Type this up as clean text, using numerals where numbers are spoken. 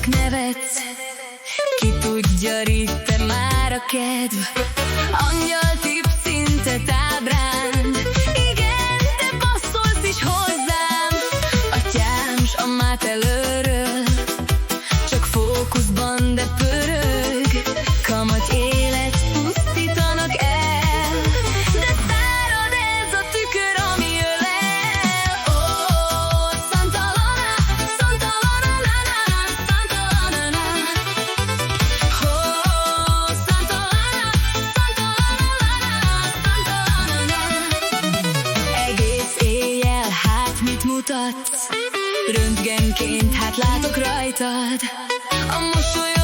csak nevetsz. Ki tudja, ritte már a kedv. Angyal tipp szintet ábránd. Igen, te passzolsz is hozzám. Atyám s a mátelőről csak fókuszban, de pörög. Kamat élet pusztítanak el, de szárad ez a tükör, ami ölel. Oh, Santa Lana, Santa Lana, Lana, Santa Lana. Oh, Santa Lana, Santa Lana, Santa Lana. Egész éjjel, hát mit mutatsz? Röntgenként, hát látok rajtad a mosoly.